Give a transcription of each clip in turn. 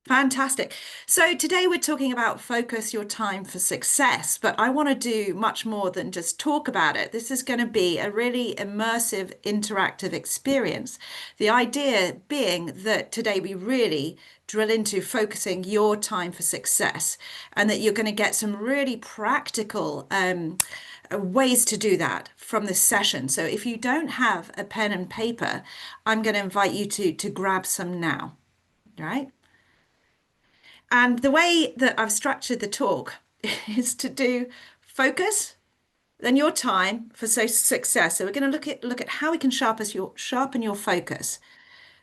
Fantastic. So today we're talking about focus your time for success, but I want to do much more than just talk about it. This is going to be a really immersive, interactive experience. The idea being that today we really drill into focusing your time for success and that you're going to get some really practical ways to do that from this session. So if you don't have a pen and paper, I'm going to invite you to grab some now, right? And the way that I've structured the talk is to do focus, then your time for success. So we're going to look at how we can sharpen your focus,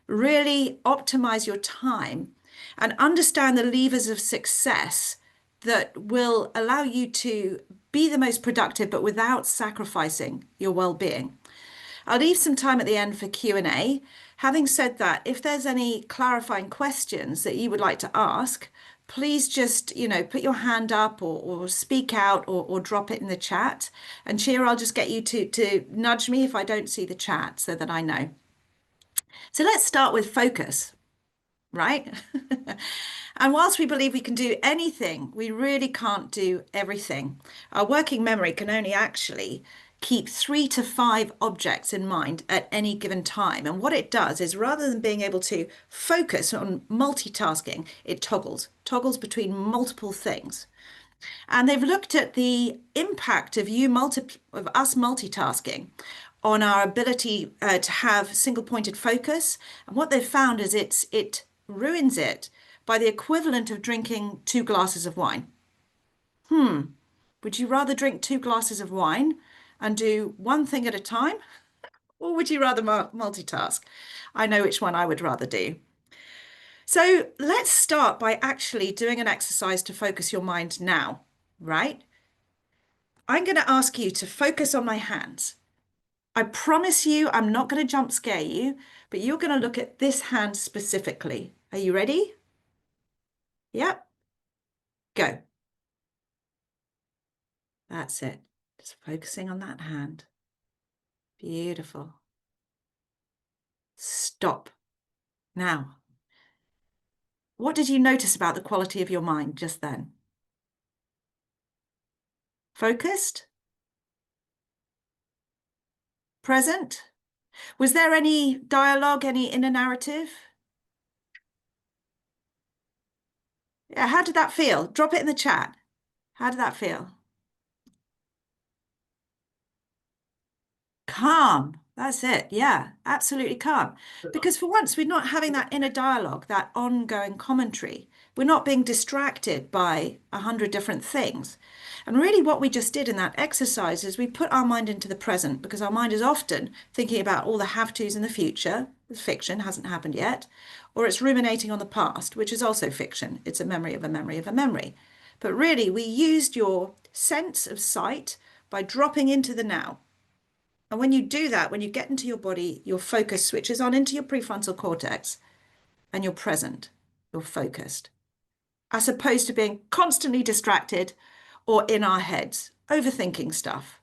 really optimize your time, and understand the levers of success that will allow you to be the most productive, but without sacrificing your well-being. I'll leave some time at the end for Q&A. Having said that, if there's any clarifying questions that you would like to ask, please just, put your hand up or speak out or drop it in the chat. And Chia, I'll just get you to nudge me if I don't see the chat so that I know. So let's start with focus, right? And whilst we believe we can do anything, we really can't do everything. Our working memory can only actually keep 3 to 5 objects in mind at any given time. And what it does is rather than being able to focus on multitasking, it toggles between multiple things. And they've looked at the impact of us multitasking on our ability to have single-pointed focus. And what they've found is it ruins it by the equivalent of drinking 2 glasses of wine. Would you rather drink 2 glasses of wine and do one thing at a time, or would you rather multitask? I know which one I would rather do. So let's start by actually doing an exercise to focus your mind now, right? I'm going to ask you to focus on my hands. I promise you, I'm not going to jump scare you, but you're going to look at this hand specifically. Are you ready? Yep. Go. That's it. Just focusing on that hand. Beautiful. Stop. Now, what did you notice about the quality of your mind just then? Focused? Present? Was there any dialogue, any inner narrative? Yeah, how did that feel? Drop it in the chat. How did that feel? Calm. That's it. Yeah, absolutely calm. Because for once, we're not having that inner dialogue, that ongoing commentary. We're not being distracted by 100 different things. And really, what we just did in that exercise is we put our mind into the present because our mind is often thinking about all the have-tos in the future. It's fiction, hasn't happened yet. Or it's ruminating on the past, which is also fiction. It's a memory of a memory of a memory. But really, we used your sense of sight by dropping into the now. And when you do that, when you get into your body, your focus switches on into your prefrontal cortex and you're present, you're focused, as opposed to being constantly distracted or in our heads, overthinking stuff.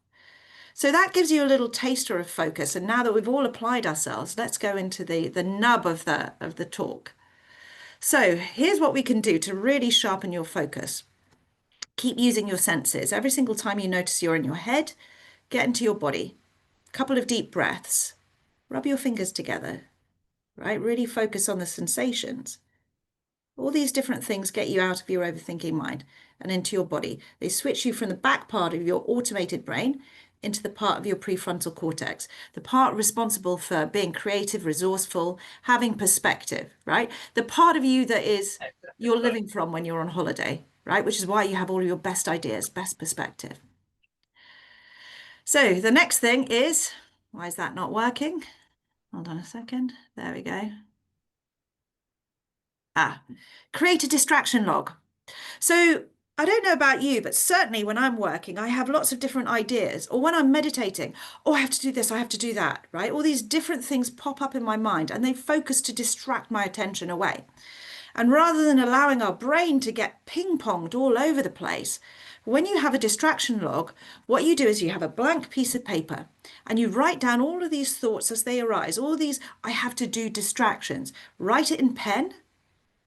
So that gives you a little taster of focus. And now that we've all applied ourselves, let's go into the nub of the talk. So here's what we can do to really sharpen your focus. Keep using your senses. Every single time you notice you're in your head, get into your body. Couple of deep breaths. Rub your fingers together, right? Really focus on the sensations. All these different things get you out of your overthinking mind and into your body. They switch you from the back part of your automated brain into the part of your prefrontal cortex, the part responsible for being creative, resourceful, having perspective, right? The part of you that is you're living from when you're on holiday, right? Which is why you have all your best ideas, best perspective. So the next thing is, why is that not working? Hold on a second. There we go. Create a distraction log. So I don't know about you, but certainly when I'm working, I have lots of different ideas. Or when I'm meditating, oh, I have to do this, I have to do that, right? All these different things pop up in my mind and they focus to distract my attention away. And rather than allowing our brain to get ping-ponged all over the place, when you have a distraction log, what you do is you have a blank piece of paper and you write down all of these thoughts as they arise, all these I have to do distractions. Write it in pen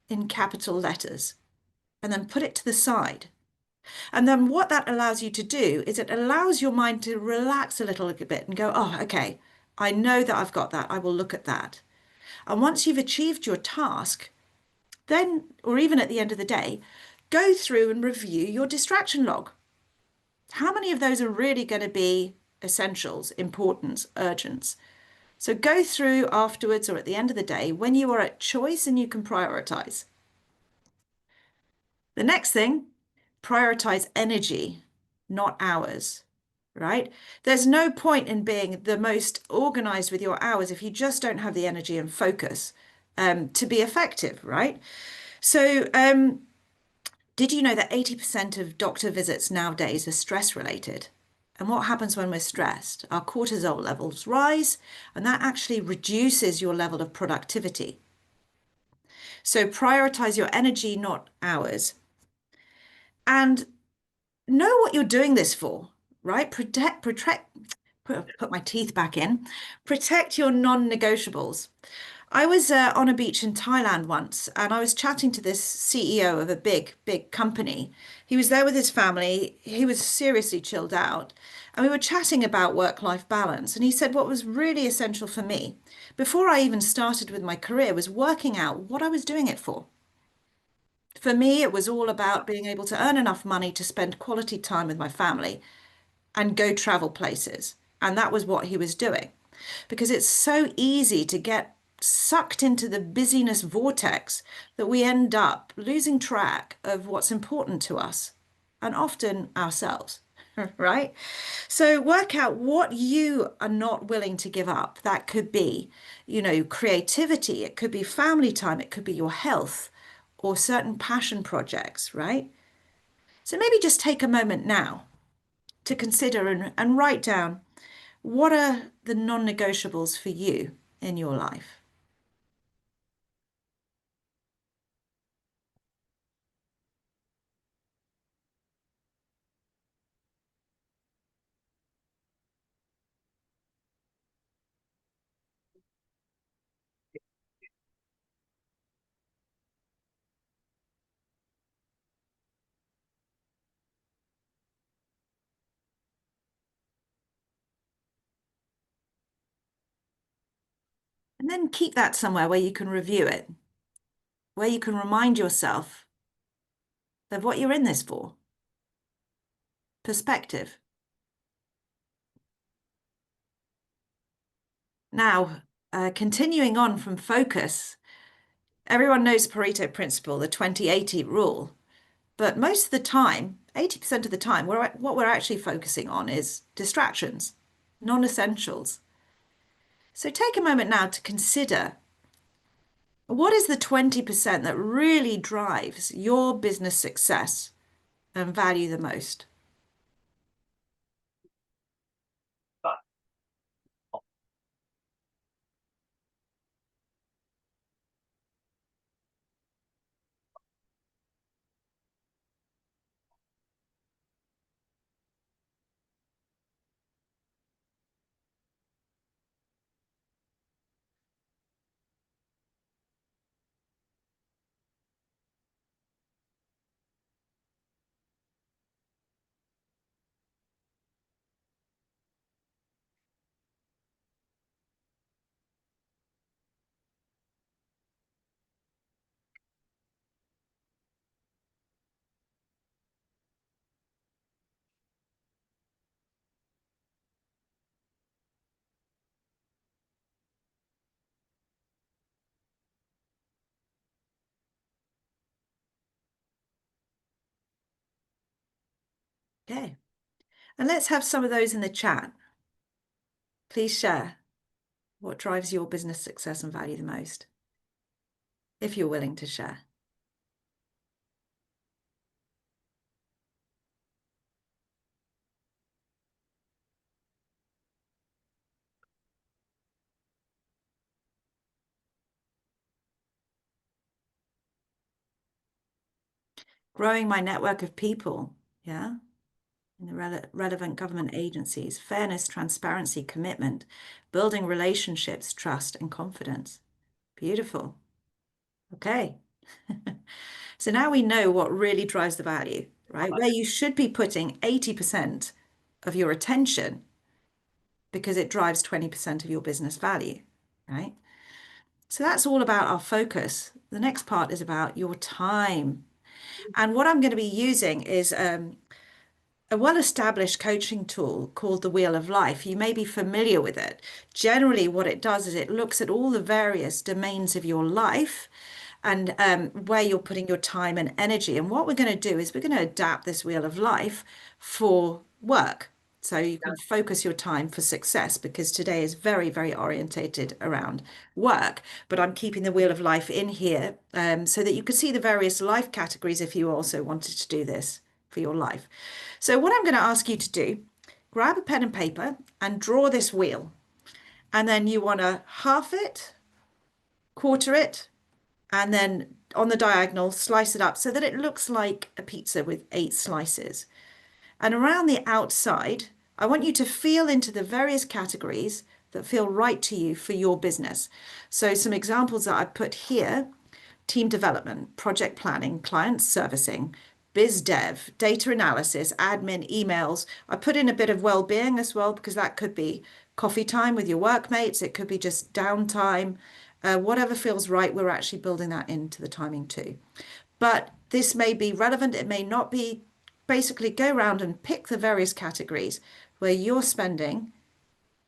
in capital letters and then put it to the side. And then what that allows you to do is it allows your mind to relax a little bit and go, oh, okay, I know that I've got that. I will look at that. And once you've achieved your task, then, or even at the end of the day, go through and review your distraction log. How many of those are really going to be essentials, importance, urgents? So go through afterwards or at the end of the day when you are at choice and you can prioritize. The next thing, prioritize energy, not hours, right? There's no point in being the most organized with your hours if you just don't have the energy and focus to be effective, right? So, did you know that 80% of doctor visits nowadays are stress related? And what happens when we're stressed? Our cortisol levels rise, and that actually reduces your level of productivity. So prioritize your energy, not hours. And know what you're doing this for, right? Put my teeth back in. Protect your non-negotiables. I was on a beach in Thailand once and I was chatting to this CEO of a big company. He was there with his family. He was seriously chilled out. And we were chatting about work-life balance. And he said what was really essential for me before I even started with my career was working out what I was doing it for. For me, it was all about being able to earn enough money to spend quality time with my family and go travel places. And that was what he was doing. Because it's so easy to get sucked into the busyness vortex that we end up losing track of what's important to us and often ourselves, right? So work out what you are not willing to give up. That could be, creativity, it could be family time, it could be your health or certain passion projects, right? So maybe just take a moment now to consider and write down what are the non-negotiables for you in your life. And then keep that somewhere where you can review it, where you can remind yourself of what you're in this for. Perspective. Now, continuing on from focus, everyone knows Pareto principle, the 20-80 rule, but most of the time, 80% of the time, what we're actually focusing on is distractions, non-essentials. So take a moment now to consider what is the 20% that really drives your business success and value the most? Okay. And let's have some of those in the chat. Please share what drives your business success and value the most, if you're willing to share. Growing my network of people, yeah, in the relevant government agencies, fairness, transparency, commitment, building relationships, trust, and confidence. Beautiful. Okay. So now we know what really drives the value, right? Where you should be putting 80% of your attention because it drives 20% of your business value, right? So that's all about our focus. The next part is about your time. And what I'm going to be using is a well-established coaching tool called the Wheel of Life. You may be familiar with it. Generally, what it does is it looks at all the various domains of your life and where you're putting your time and energy. And what we're going to do is we're going to adapt this Wheel of Life for work. So you can focus your time for success because today is very, very orientated around work. But I'm keeping the Wheel of Life in here so that you could see the various life categories if you also wanted to do this for your life. So what I'm going to ask you to do, grab a pen and paper and draw this wheel. And then you want to half it, quarter it, and then on the diagonal, slice it up so that it looks like a pizza with 8 slices. And around the outside, I want you to feel into the various categories that feel right to you for your business. So some examples that I put here: team development, project planning, client servicing, biz dev, data analysis, admin, emails. I put in a bit of well-being as well because that could be coffee time with your workmates. It could be just downtime. Whatever feels right, we're actually building that into the timing too. But this may be relevant, it may not be. Basically, go around and pick the various categories where you're spending,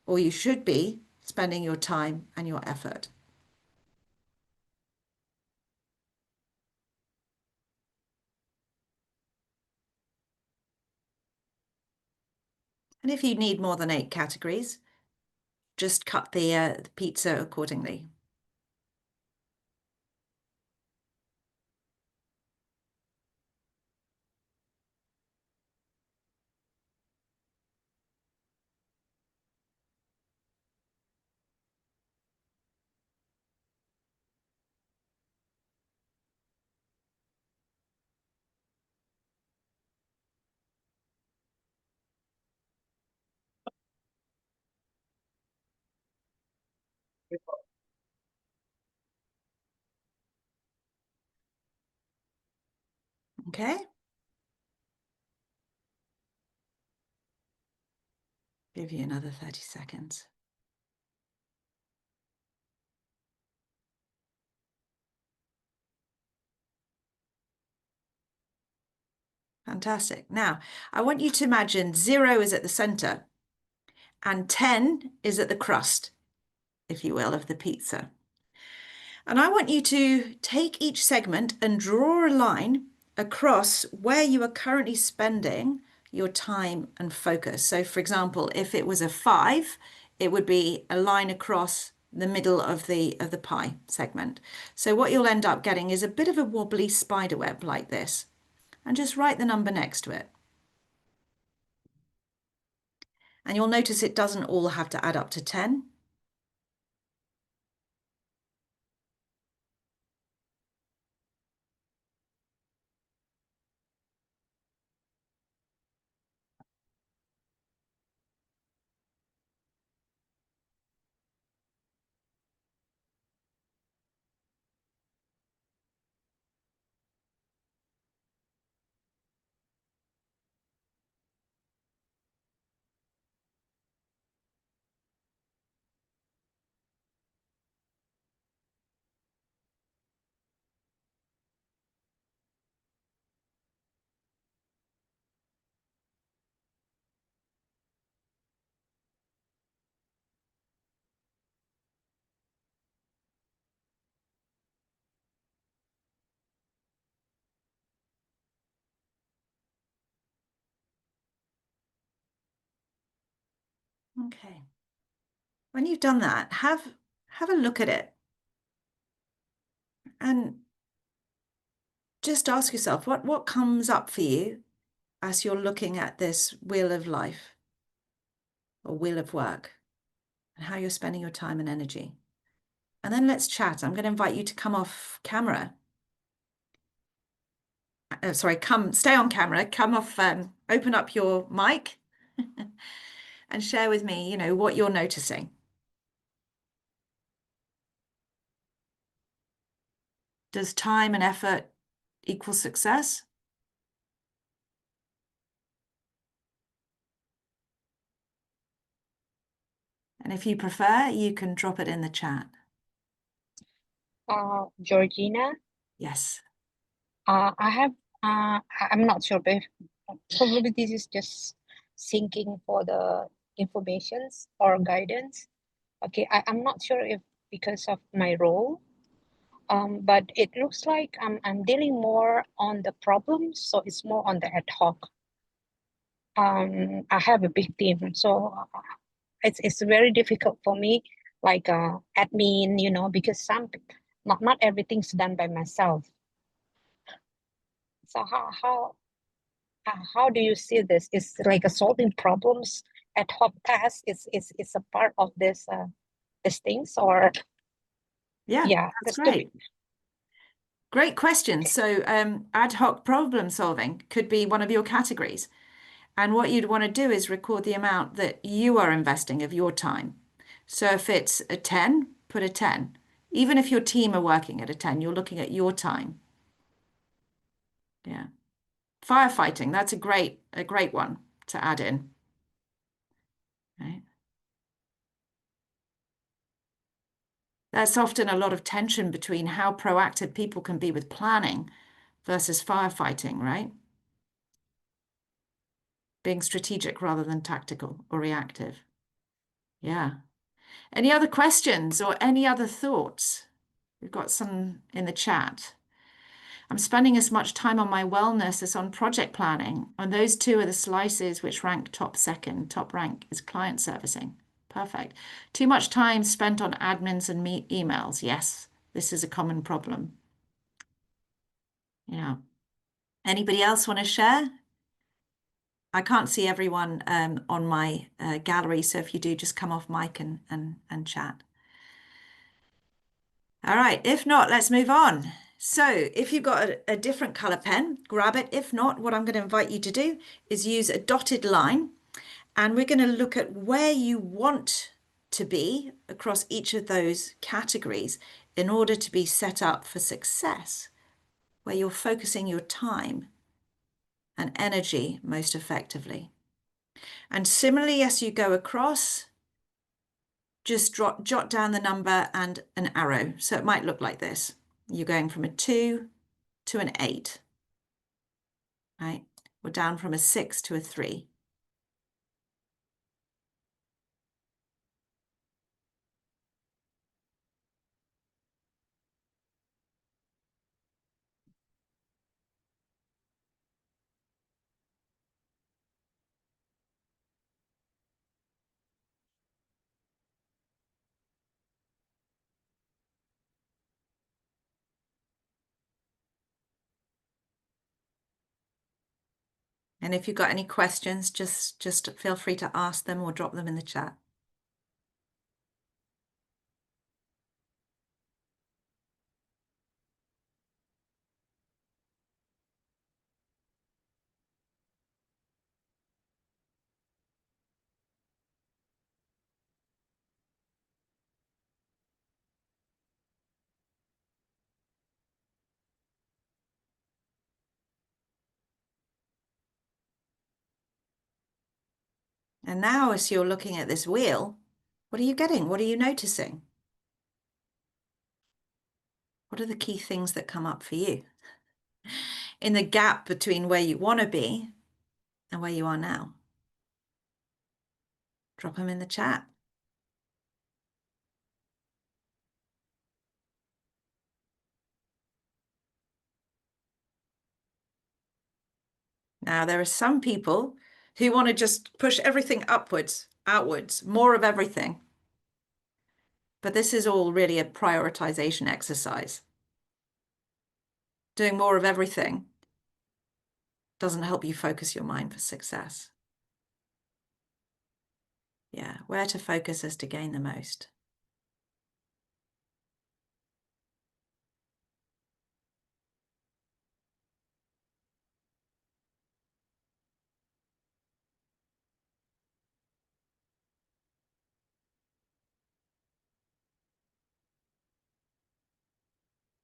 or you should be spending your time and your effort. And if you need more than 8 categories, just cut the pizza accordingly. Okay, give you another 30 seconds. Fantastic. Now, I want you to imagine 0 is at the center and 10 is at the crust, if you will, of the pizza. And I want you to take each segment and draw a line across where you are currently spending your time and focus. So, for example, if it was a 5, it would be a line across the middle of the pie segment. So what you'll end up getting is a bit of a wobbly spider web like this. And just write the number next to it. And you'll notice it doesn't all have to add up to 10. Okay. When you've done that, have a look at it and just ask yourself what comes up for you as you're looking at this wheel of life or wheel of work and how you're spending your time and energy. And then let's chat. I'm going to invite you to come off camera. Sorry, stay on camera, come off, open up your mic and share with me, what you're noticing. Does time and effort equal success? And if you prefer, you can drop it in the chat. Georgina, Yes. I have, I'm not sure, but probably this is just seeking for the informations or guidance. Okay, I'm not sure if because of my role, but it looks like I'm dealing more on the problems, so it's more on the ad hoc. I have a big team, so it's very difficult for me, like admin, because not everything's done by myself. So how do you see this? Is like a solving problems ad hoc task is a part of this things, or Yeah, yeah, that's that's to great. Great question. So, ad hoc problem solving could be one of your categories. And what you'd want to do is record the amount that you are investing of your time. So if it's a 10, put a 10. Even if your team are working at a 10, you're looking at your time. Yeah. Firefighting, that's a great one to add in. Right? There's often a lot of tension between how proactive people can be with planning versus firefighting, right? Being strategic rather than tactical or reactive. Yeah. Any other questions or any other thoughts? We've got some in the chat. I'm spending as much time on my wellness as on project planning, and those two are the slices which rank top second. Top rank is client servicing. Perfect. Too much time spent on admins and emails. Yes, this is a common problem. Yeah. Anybody else want to share? I can't see everyone on my gallery, so if you do, just come off mic and chat. All right, if not, let's move on. So if you've got a different color pen, grab it. If not, what I'm going to invite you to do is use a dotted line, and we're going to look at where you want to be across each of those categories in order to be set up for success, where you're focusing your time and energy most effectively. And similarly, as you go across, just jot down the number and an arrow. So it might look like this. You're going from a 2 to an 8, right? We're down from a 6 to a 3. And if you've got any questions, just feel free to ask them or drop them in the chat. And now, as you're looking at this wheel, what are you getting? What are you noticing? What are the key things that come up for you in the gap between where you want to be and where you are now? Drop them in the chat. Now, there are some people who want to just push everything upwards, outwards, more of everything. But this is all really a prioritization exercise. Doing more of everything doesn't help you focus your mind for success. Yeah, where to focus is to gain the most.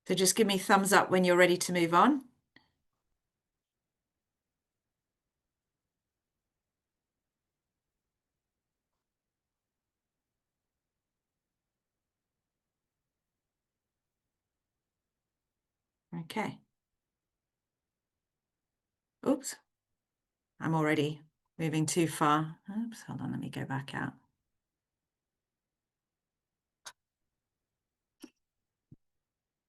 So just give me thumbs up when you're ready to move on. Okay. Oops, I'm already moving too far. Oops, hold on, let me go back out.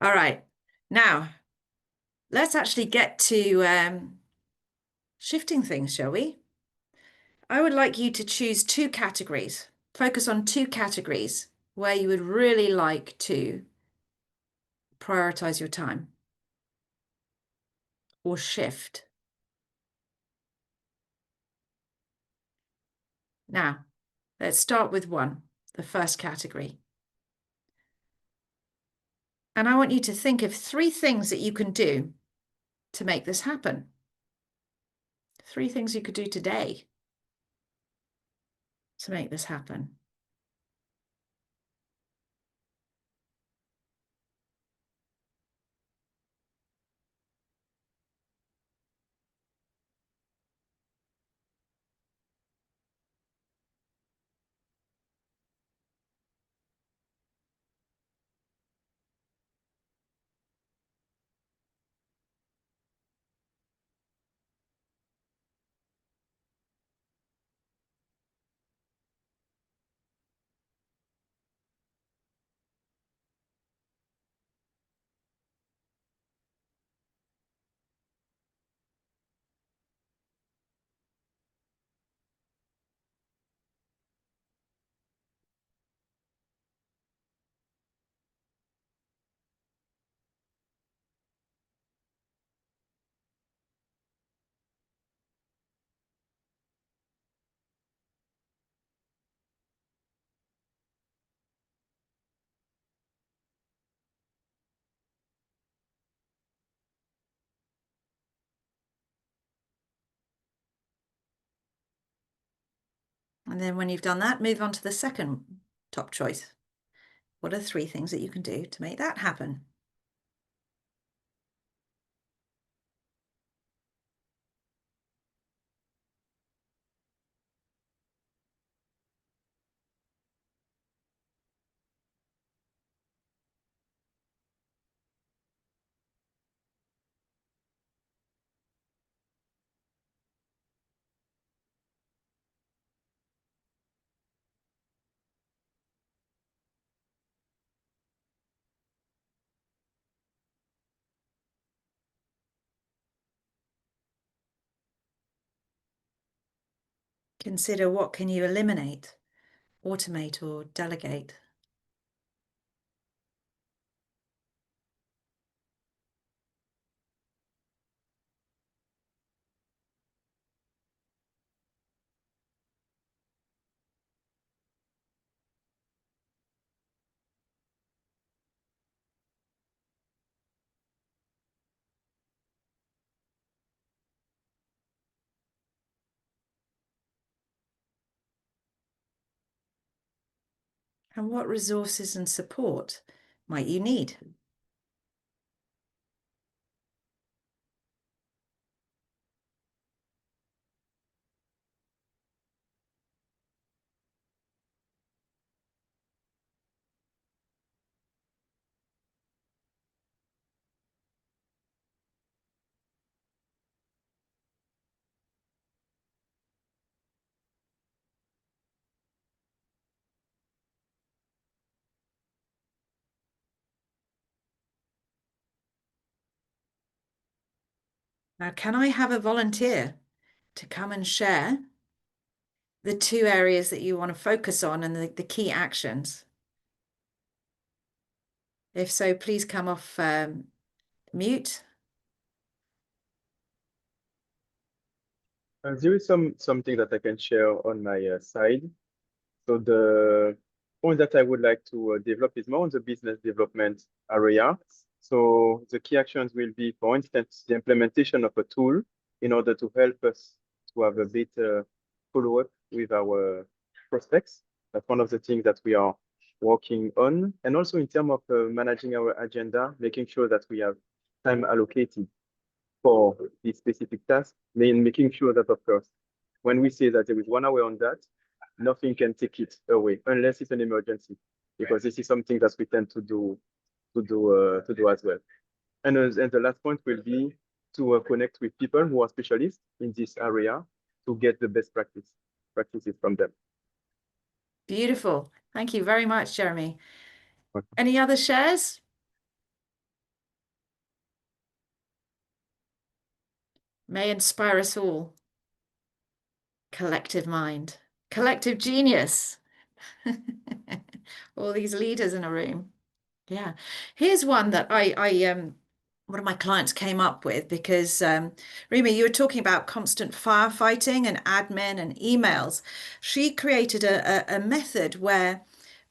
All right, now let's actually get to shifting things, shall we? I would like you to choose two categories, focus on two categories where you would really like to prioritize your time or shift. Now, let's start with one, the first category. And I want you to think of three things that you can do to make this happen. Three things you could do today to make this happen. And then when you've done that, move on to the second top choice. What are three things that you can do to make that happen? Consider what can you eliminate, automate, or delegate. And what resources and support might you need? Now, can I have a volunteer to come and share the two areas that you want to focus on and the key actions? If so, please come off mute. There is something that I can share on my side. So the point that I would like to develop is more on the business development area. So the key actions will be, for instance, the implementation of a tool in order to help us to have a better follow-up with our prospects. That's one of the things that we are working on, and also in terms of managing our agenda, making sure that we have time allocated for this specific task, making sure that, of course, when we say that there is 1 hour on that, nothing can take it away unless it's an emergency, because this is something that we tend to do as well. And the last point will be to connect with people who are specialists in this area to get the best practices from them. Beautiful. Thank you very much, Jeremy. Okay. Any other shares? May inspire us all. Collective mind, collective genius. All these leaders in a room. Yeah. Here's one that one of my clients came up with because Rima, you were talking about constant firefighting and admin and emails. She created a method where,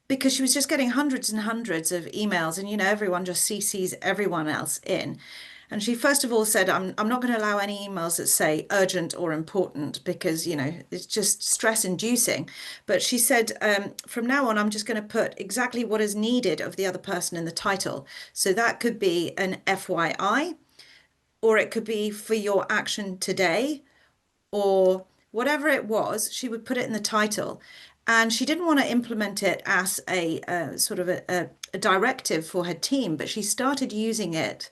because she was just getting hundreds and hundreds of emails, and everyone just CCs everyone else in. And she first of all said, I'm not going to allow any emails that say urgent or important because, it's just stress inducing. But she said, from now on, I'm just going to put exactly what is needed of the other person in the title. So that could be an FYI, or it could be for your action today, or whatever it was, she would put it in the title. And she didn't want to implement it as a sort of a directive for her team, but she started using it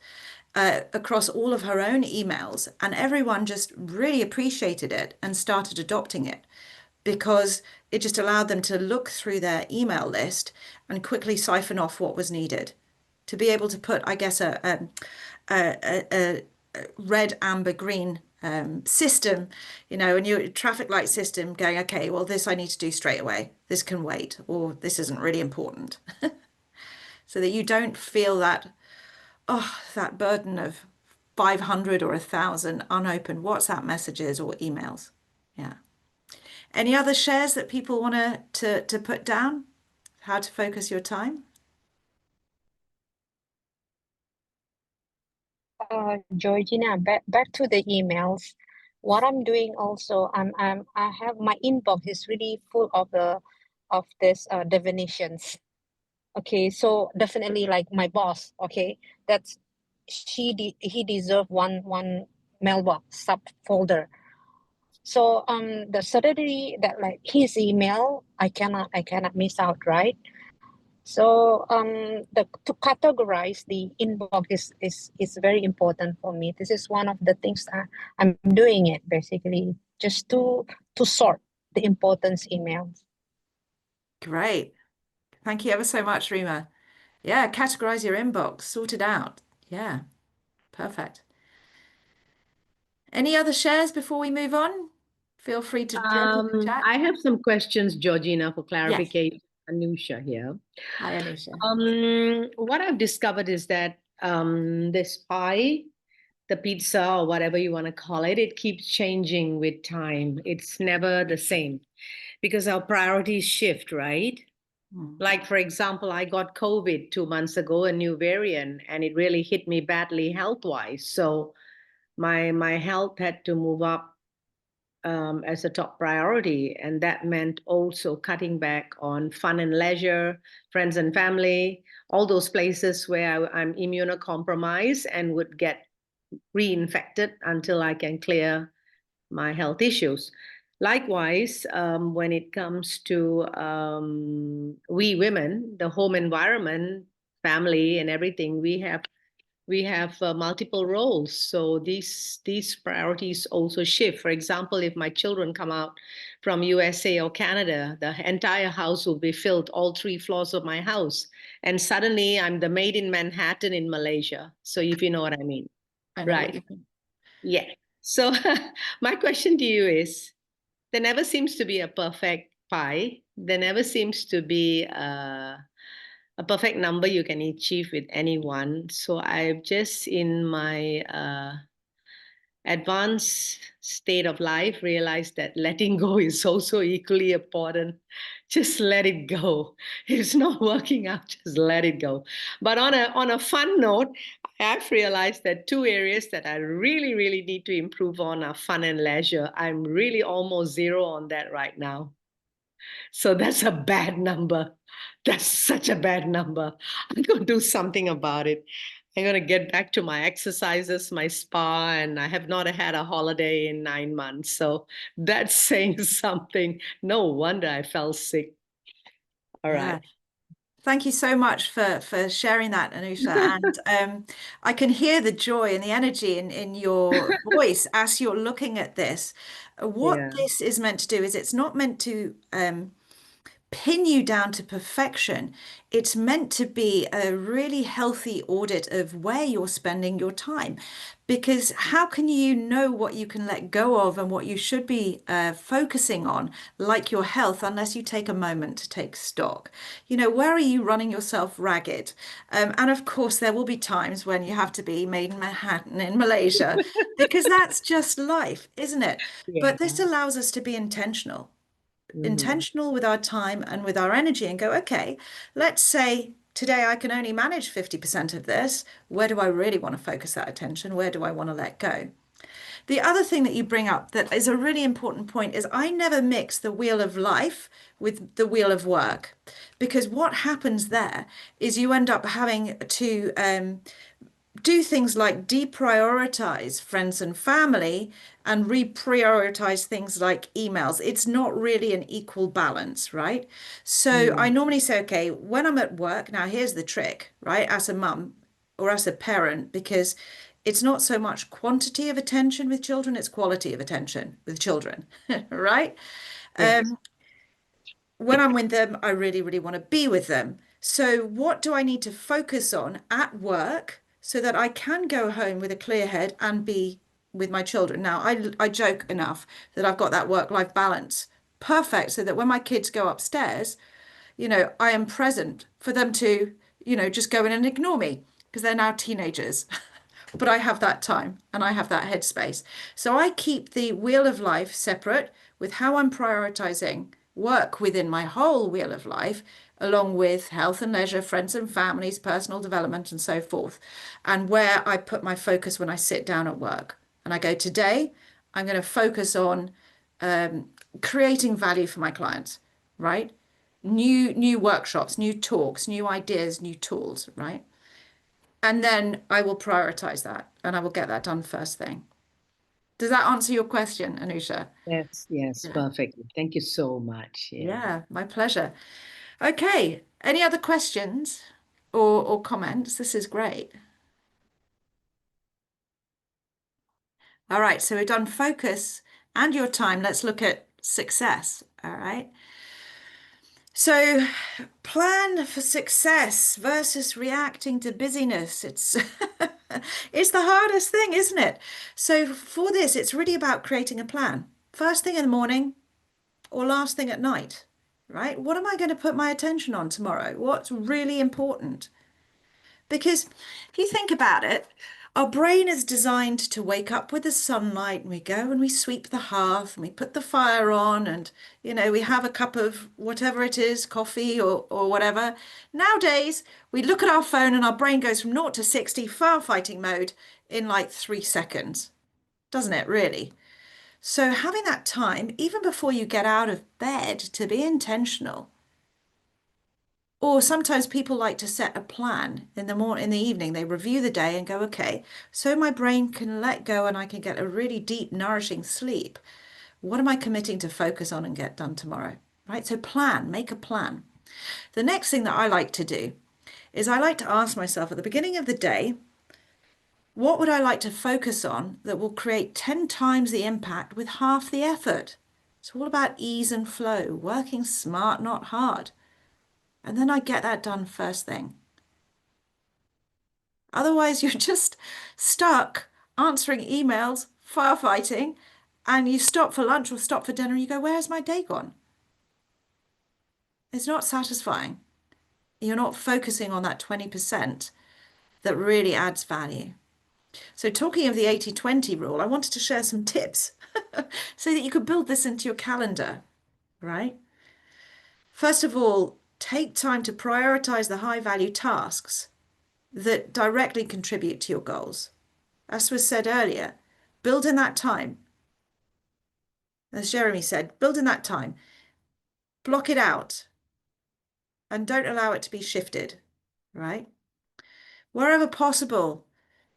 across all of her own emails, and everyone just really appreciated it and started adopting it because it just allowed them to look through their email list and quickly siphon off what was needed. To be able to put, I guess, a red, amber, green system, and your traffic light system going, okay, well, this I need to do straight away. This can wait, or this isn't really important. So that you don't feel that burden of 500 or 1,000 unopened WhatsApp messages or emails. Yeah. Any other shares that people want to put down? How to focus your time? Georgina, back to the emails. What I'm doing also, I have my inbox is really full of this definitions. Okay, so definitely like my boss. Okay, that's he deserve one mailbox subfolder. So the certainty that like his email, I cannot miss out, right? So to categorize the inbox is very important for me. This is one of the things I'm doing it basically just to sort the importance emails. Great. Thank you ever so much, Rima. Yeah, categorize your inbox, sort it out. Yeah, perfect. Any other shares before we move on? Feel free to jump in the chat. I have some questions, Georgina, for Yes. clarification. Anusha here. Hi, Anusha. What I've discovered is that this pie, the pizza, or whatever you want to call it, it keeps changing with time. It's never the same because our priorities shift, right? Like, for example, I got COVID 2 months ago, a new variant, and it really hit me badly health-wise. So my health had to move up as a top priority. And that meant also cutting back on fun and leisure, friends and family, all those places where I'm immunocompromised and would get reinfected until I can clear my health issues. Likewise, when it comes to we women, the home environment, family, and everything, we have multiple roles, so these priorities also shift. For example, if my children come out from USA or Canada, the entire house will be filled, all 3 floors of my house, and suddenly I'm the maid in Manhattan in Malaysia. So if you know what I mean. I know what Right. you mean. Yeah. So my question to you is, there never seems to be a perfect pie. There never seems to be a perfect number you can achieve with anyone. So I've just, in my advanced state of life, realized that letting go is also equally important. Just let it go. If it's not working out, just let it go. But on a fun note, I've realized that 2 areas that I really, really need to improve on are fun and leisure. I'm really almost zero on that right now. So that's a bad number. That's such a bad number. I'm going to do something about it. I'm going to get back to my exercises, my spa, and I have not had a holiday in 9 months. So that's saying something. No wonder I fell sick. All Yeah. right. Thank you so much for sharing that, Anusha. And I can hear the joy and the energy in your voice as you're looking at this. What Yeah. this is meant to do is it's not meant to pin you down to perfection. It's meant to be a really healthy audit of where you're spending your time. Because how can you know what you can let go of and what you should be focusing on, like your health, unless you take a moment to take stock? You know, where are you running yourself ragged? And of course, there will be times when you have to be made in Manhattan in Malaysia, because that's just life, isn't it? Yeah. But this allows us to be Mhm. intentional with our time and with our energy and go, okay, let's say today I can only manage 50% of this. Where do I really want to focus that attention? Where do I want to let go? The other thing that you bring up that is a really important point is I never mix the wheel of life with the wheel of work, because what happens there is you end up having to do things like deprioritize friends and family and reprioritize things like emails. It's not really an equal balance, right? So I Mm. normally say, okay, when I'm at work, now here's the trick, right? As a mum or as a parent, because it's not so much quantity of attention with children, it's quality of attention with children, right? Yes. When I'm with them, I really, really want to be with them. So, what do I need to focus on at work so that I can go home with a clear head and be with my children? Now, I joke enough that I've got that work-life balance perfect so that when my kids go upstairs, I am present for them to, just go in and ignore me because they're now teenagers. But I have that time and I have that headspace. So I keep the wheel of life separate with how I'm prioritizing work within my whole wheel of life, along with health and leisure, friends and families, personal development, and so forth, and where I put my focus when I sit down at work. And I go, today, I'm going to focus on creating value for my clients, right? New workshops, new talks, new ideas, new tools, right? And then I will prioritize that and I will get that done first thing. Does that answer your question, Anusha? Yes. Yes. Yeah. Perfectly. Thank you so much. Yeah. Yeah, my pleasure. Okay. Any other questions or comments? This is great. All right. So we've done focus and your time. Let's look at success. All right. So plan for success versus reacting to busyness. It's it's the hardest thing, isn't it? So for this, it's really about creating a plan. First thing in the morning or last thing at night, right? What am I going to put my attention on tomorrow? What's really important? Because if you think about it, our brain is designed to wake up with the sunlight and we go and we sweep the hearth and we put the fire on and, we have a cup of whatever it is, coffee or whatever. Nowadays, we look at our phone and our brain goes from 0 to 60 firefighting mode in like 3 seconds, doesn't it, really? So having that time, even before you get out of bed, to be intentional. Or sometimes people like to set a plan in the morning, in the evening, they review the day and go, okay, so my brain can let go and I can get a really deep, nourishing sleep. What am I committing to focus on and get done tomorrow? Right? So plan, make a plan. The next thing that I like to do is I like to ask myself at the beginning of the day, what would I like to focus on that will create 10 times the impact with half the effort? It's all about ease and flow, working smart, not hard. And then I get that done first thing. Otherwise, you're just stuck answering emails, firefighting, and you stop for lunch or stop for dinner and you go, where's my day gone? It's not satisfying. You're not focusing on that 20% that really adds value. So, talking of the 80/20 rule, I wanted to share some tips so that you could build this into your calendar, right? First of all, take time to prioritize the high value tasks that directly contribute to your goals. As was said earlier, build in that time. As Jeremy said, build in that time. Block it out. and don't allow it to be shifted, right? Wherever possible,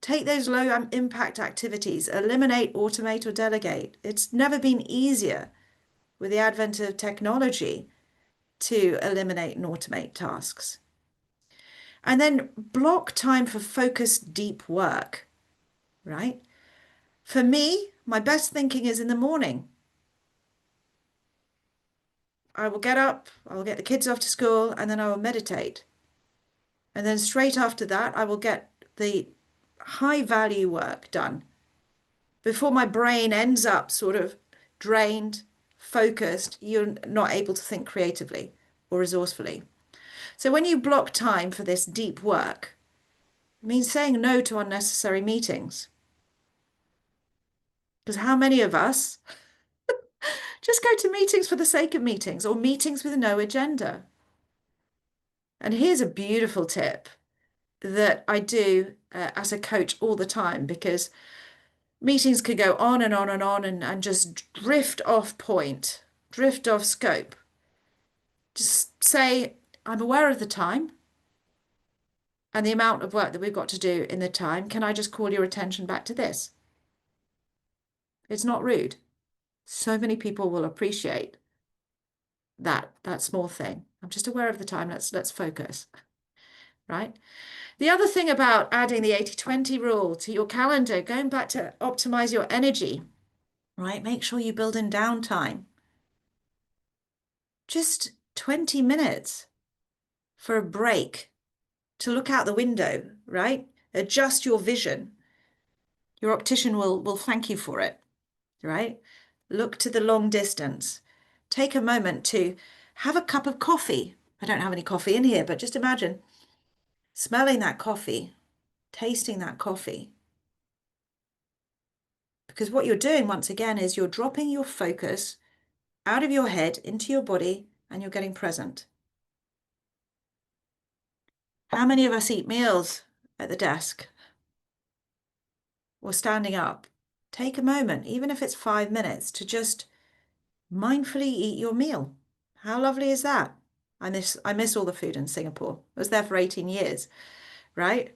take those low impact activities, eliminate, automate, or delegate. It's never been easier with the advent of technology to eliminate and automate tasks. And then block time for focused, deep work, right? For me, my best thinking is in the morning. I will get up, I will get the kids off to school, and then I will meditate. And then straight after that, I will get the high value work done before my brain ends up sort of drained, focused, you're not able to think creatively or resourcefully. So when you block time for this deep work, it means saying no to unnecessary meetings. Because how many of us just go to meetings for the sake of meetings or meetings with no agenda? And here's a beautiful tip that I do as a coach all the time, because meetings could go on and on and on and just drift off point, drift off scope. Just say, I'm aware of the time and the amount of work that we've got to do in the time. Can I just call your attention back to this? It's not rude. So many people will appreciate that small thing. I'm just aware of the time. Let's focus, right? The other thing about adding the 80-20 rule to your calendar, going back to optimize your energy, right? Make sure you build in downtime. Just 20 minutes for a break, to look out the window, right? Adjust your vision. Your optician will thank you for it, right? Look to the long distance. Take a moment to have a cup of coffee. I don't have any coffee in here, but just imagine smelling that coffee, tasting that coffee. Because what you're doing, once again, is you're dropping your focus out of your head into your body and you're getting present. How many of us eat meals at the desk or standing up? Take a moment, even if it's 5 minutes, to just mindfully eat your meal. How lovely is that? I miss all the food in Singapore. I was there for 18 years, right?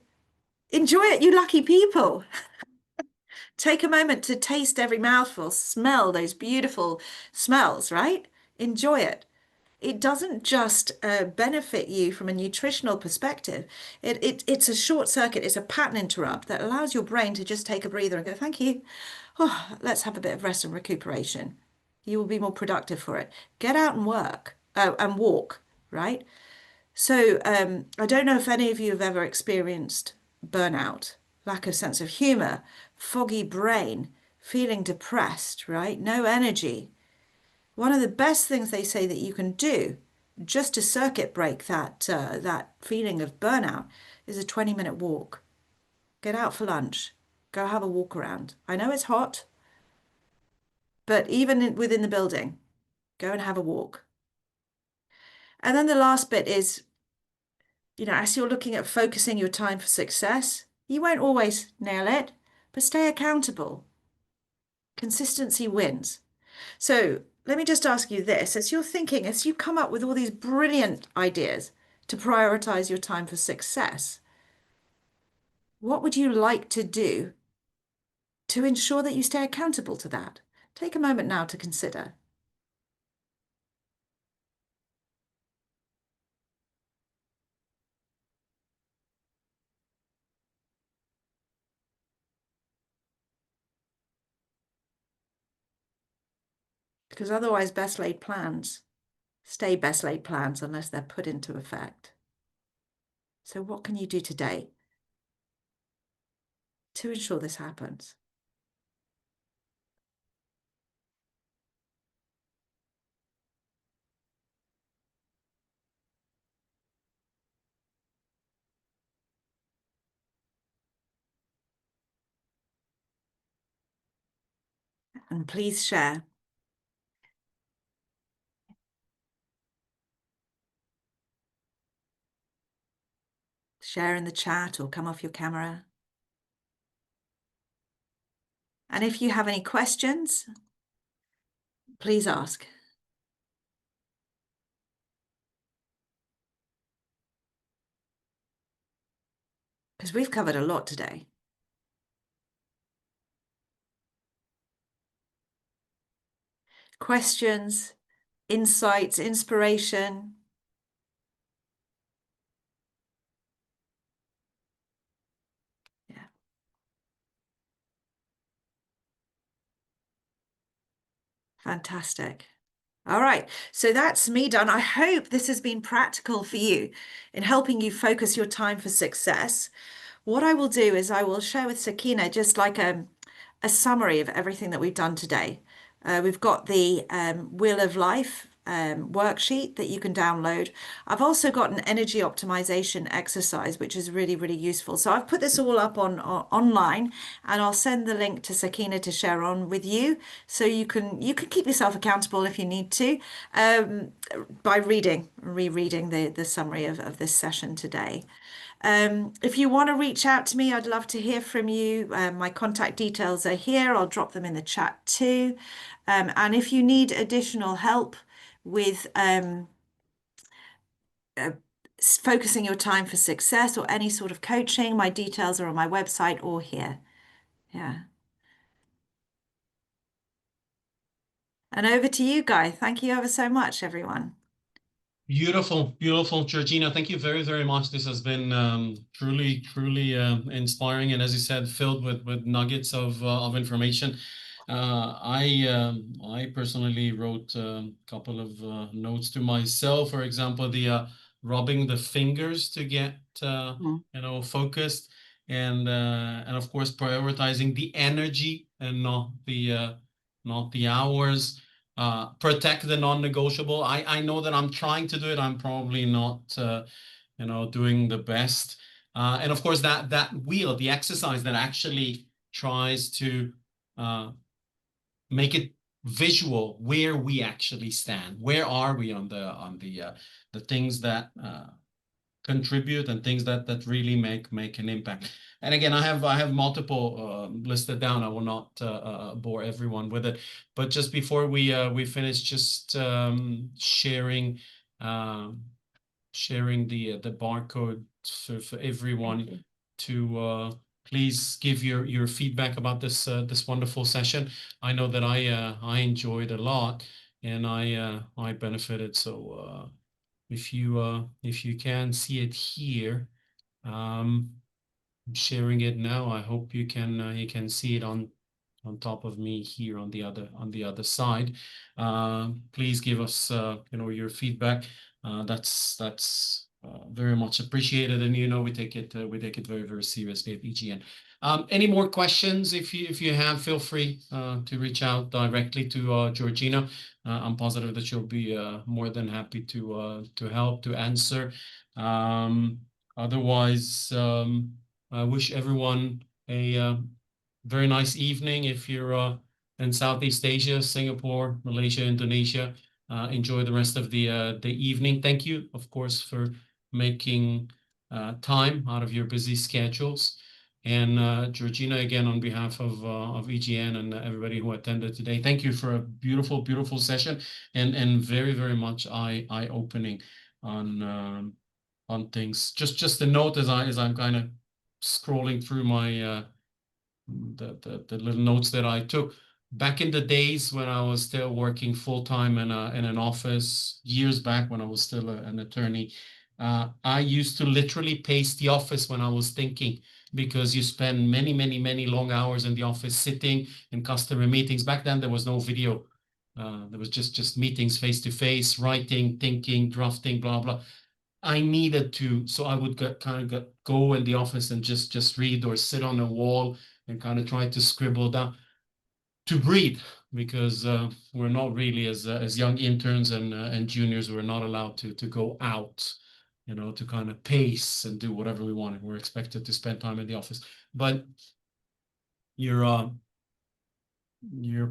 Enjoy it, you lucky people. Take a moment to taste every mouthful, smell those beautiful smells, right? Enjoy it. It doesn't just benefit you from a nutritional perspective. It's a short circuit, it's a pattern interrupt that allows your brain to just take a breather and go, thank you. Oh, let's have a bit of rest and recuperation. You will be more productive for it. Get out and work and walk, right? So I don't know if any of you have ever experienced burnout, lack of sense of humor, foggy brain, feeling depressed, right? No energy. One of the best things they say that you can do just to circuit break that feeling of burnout is a 20-minute walk. Get out for lunch. Go have a walk around. I know it's hot, but even within the building, go and have a walk. And then the last bit is, as you're looking at focusing your time for success, you won't always nail it, but stay accountable. Consistency wins. So let me just ask you this, as you're thinking, as you come up with all these brilliant ideas to prioritize your time for success, what would you like to do to ensure that you stay accountable to that? Take a moment now to consider. Because otherwise, best laid plans stay best laid plans unless they're put into effect. So what can you do today to ensure this happens? And please share. Share in the chat or come off your camera. And if you have any questions, please ask. because we've covered a lot today. Questions, insights, inspiration. Yeah. Fantastic. All right, so that's me done. I hope this has been practical for you in helping you focus your time for success. What I will do is I will share with Sakina just like a summary of everything that we've done today. We've got the Wheel of Life worksheet that you can download. I've also got an energy optimization exercise, which is really, really useful. So I've put this all up on online, and I'll send the link to Sakina to share on with you, so you can keep yourself accountable if you need to by rereading the summary of this session today. If you want to reach out to me, I'd love to hear from you. My contact details are here. I'll drop them in the chat too. And if you need additional help with focusing your time for success or any sort of coaching, my details are on my website or here. Yeah. And over to you, Guy. Thank you ever so much, everyone. Beautiful, beautiful, Georgina. Thank you very, very much. This has been truly, truly inspiring, and as you said, filled with nuggets of information. I personally wrote a couple of notes to myself. For example, the rubbing the fingers to get focused, and of course prioritizing the energy and not the hours. Protect the non-negotiable. I know that I'm trying to do it. I'm probably not, doing the best. And of course, that wheel, the exercise that actually tries to make it visual where we actually stand. Where are we on the things that contribute and things that really make an impact. And again, I have multiple listed down. I will not bore everyone with it, but just before we finish, just sharing the barcode for everyone to please give your feedback about this wonderful session. I know that I enjoyed a lot, and I benefited. So if you can see it here, I'm sharing it now. I hope you can see it on top of me here on the other side. Please give us your feedback. That's very much appreciated, and we take it very, very seriously at EGN. Any more questions? If you have, feel free to reach out directly to Georgina. I'm positive that she'll be more than happy to help, to answer. Otherwise, I wish everyone a very nice evening. If you're in Southeast Asia, Singapore, Malaysia, Indonesia, enjoy the rest of the evening. Thank you, of course, for making time out of your busy schedules. And Georgina, again, on behalf of EGN and everybody who attended today, thank you for a beautiful, beautiful session, and very, very much eye-opening on things. Just a note as I'm kind of scrolling through my the little notes that I took back in the days when I was still working full-time in an office years back when I was still an attorney. I used to literally pace the office when I was thinking, because you spend many, many, many long hours in the office sitting in customer meetings. Back then there was no video. There was just meetings face to face, writing, thinking, drafting, blah blah. I needed to, so I would go in the office and just read or sit on a wall and kind of try to scribble down to breathe, because we're not really as young interns and juniors, we're not allowed to go out, to kind of pace and do whatever we want. We're expected to spend time in the office. But your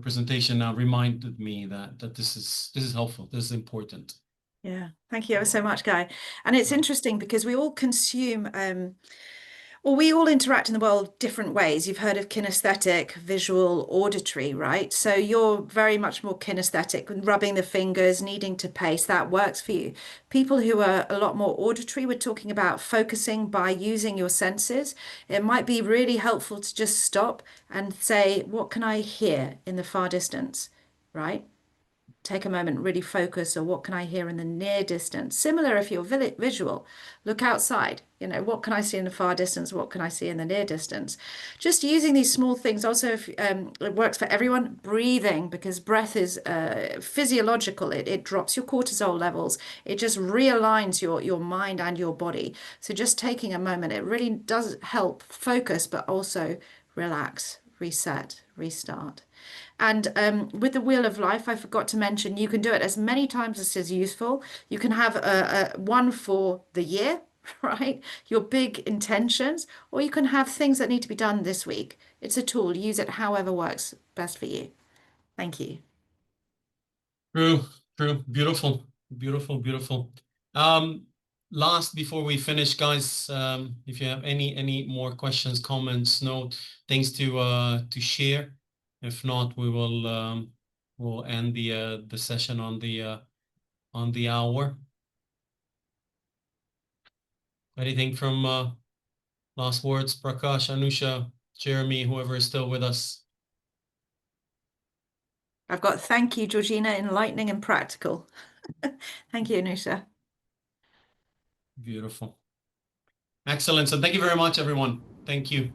presentation now reminded me that this is helpful. This is important. Yeah, thank you ever so much, Guy. And it's interesting because we all consume Well, we all interact in the world different ways. You've heard of kinesthetic, visual, auditory, right? So you're very much more kinesthetic, rubbing the fingers, needing to pace, that works for you. People who are a lot more auditory, we're talking about focusing by using your senses. It might be really helpful to just stop and say, what can I hear in the far distance, right? Take a moment, really focus, or what can I hear in the near distance? Similar if you're visual, look outside. What can I see in the far distance? What can I see in the near distance? Just using these small things. Also, if it works for everyone, breathing, because breath is physiological. It drops your cortisol levels. It just realigns your mind and your body. So just taking a moment, it really does help focus, but also relax, reset, restart. And with the Wheel of Life, I forgot to mention, you can do it as many times as is useful. You can have a one for the year, right? Your big intentions, or you can have things that need to be done this week. It's a tool. Use it however works best for you. Thank you. True, true. Beautiful, beautiful, beautiful. Last, before we finish, guys, if you have any more questions, comments, note, things to share. If not, we'll end the session on the hour. Anything from last words, Prakash, Anusha, Jeremy, whoever is still with us? I've got thank you, Georgina, enlightening and practical. Thank you, Anusha. Beautiful. Excellent. So thank you very much, everyone. Thank you.